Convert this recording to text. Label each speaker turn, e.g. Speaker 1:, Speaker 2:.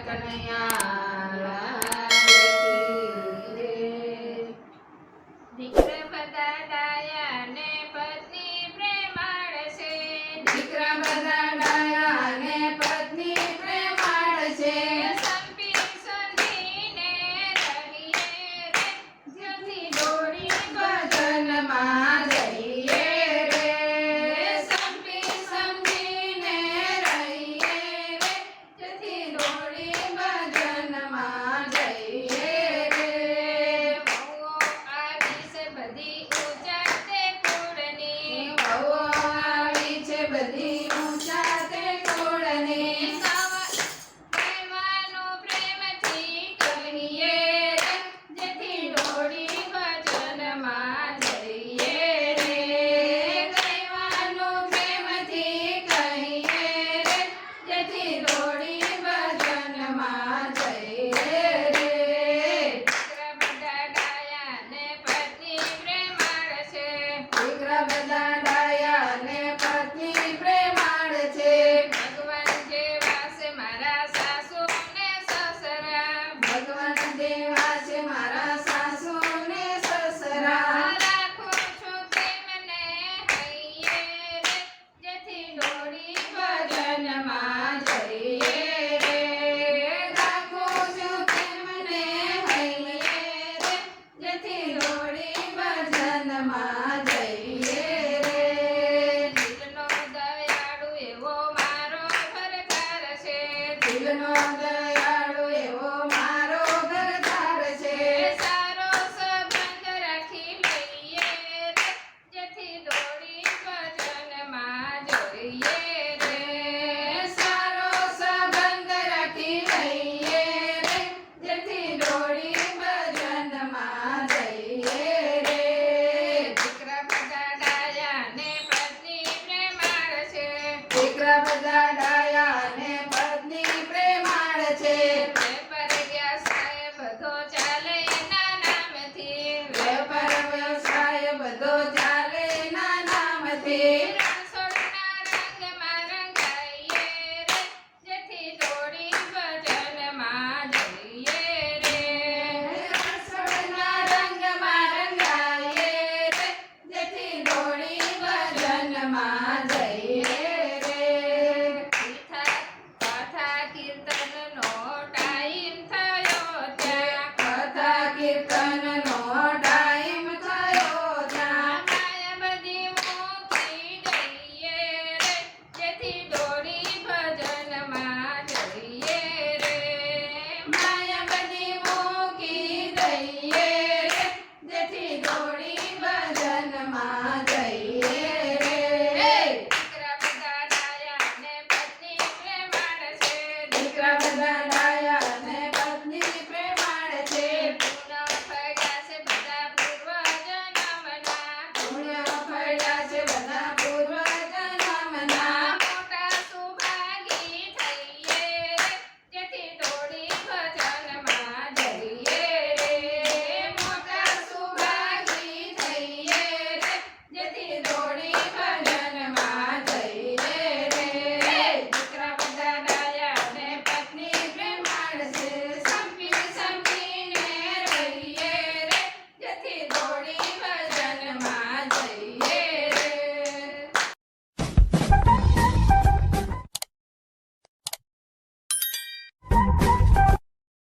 Speaker 1: કનૈયા લાલ કી રે।
Speaker 2: દીકરા બધા ડાયા ને પત્ની પ્રેમાળ છે।
Speaker 1: દીકરા બધા ડાયા ને પત્ની પ્રેમાળ છે।
Speaker 2: સંપી સંધીને રહીએ રે, જ્યોતિ
Speaker 1: દોડી ભજનમાં જઈએ રે। સંપી સમજીને રહીએ રે, જેથી દોડી ભજનમાં જઈએ રે।
Speaker 2: વહુઓ આવી છે બધી ઊંચા તે કુળની।
Speaker 1: વહુઓ આવી છે બધી ઊંચા તે કુળની।
Speaker 2: કહેવાનું પ્રેમથી કહીએ રે,
Speaker 1: જેથી દોડી ભજનમાં જઈએ રે। કહેવાનું પ્રેમથી કહીએ રે, જેથી દોડી ભજનમાં જઈએ રે।
Speaker 2: દીકરા બધા ડાયા ને પત્ની પ્રેમાળ છે।
Speaker 1: દીકરા બધા ડાયા ને પત્ની પ્રેમાળ છે।
Speaker 2: ભગવાન જેવા છે મારા સાસુ ને સસરા।
Speaker 1: ભગવાન દેવા છે મારા સાસુ ને સસરા।
Speaker 2: રાખું છું તેમને હૈયે રે, જેથી
Speaker 1: દોડી ભજનમાં જઈએ રે। રાખું છું તેમને હૈયે રે, જેથી દોડી ભજનમાં જઈએ રે।
Speaker 2: દિલનો દયાળુ એવો મારો ઘરદાર છે।
Speaker 1: દિલનો દયાળુ એવો મારો ઘરદાર છે।
Speaker 2: સારો સંબંધ રાખી લઈએ રે, જેથી દોડી ભજનમાં જઈએ રે।
Speaker 1: સારો સંબંધ રાખી લઈએ રે, જેથી દોડી ભજનમાં જઈએ રે।
Speaker 2: દીકરા બધા ડાયા ને પત્ની પ્રેમાળ છે।
Speaker 1: દીકરા બધા ડાયા ને પત્ની પ્રેમાળ છે।
Speaker 2: વેપાર વ્યવસાય બધો ચાલે એના નામથી।
Speaker 1: વેપાર વ્યવસાય બધો ચાલે એના નામથી।
Speaker 2: રણછોડના રંગમાં રંગાઈએ રે, જેથી દોડી ભજનમાં જઈએ રે।
Speaker 1: રણછોડના રંગમાં રંગાઈએ રે, જેથી દોડી ભજનમાં જઈએ રે।
Speaker 2: કથા કીર્તન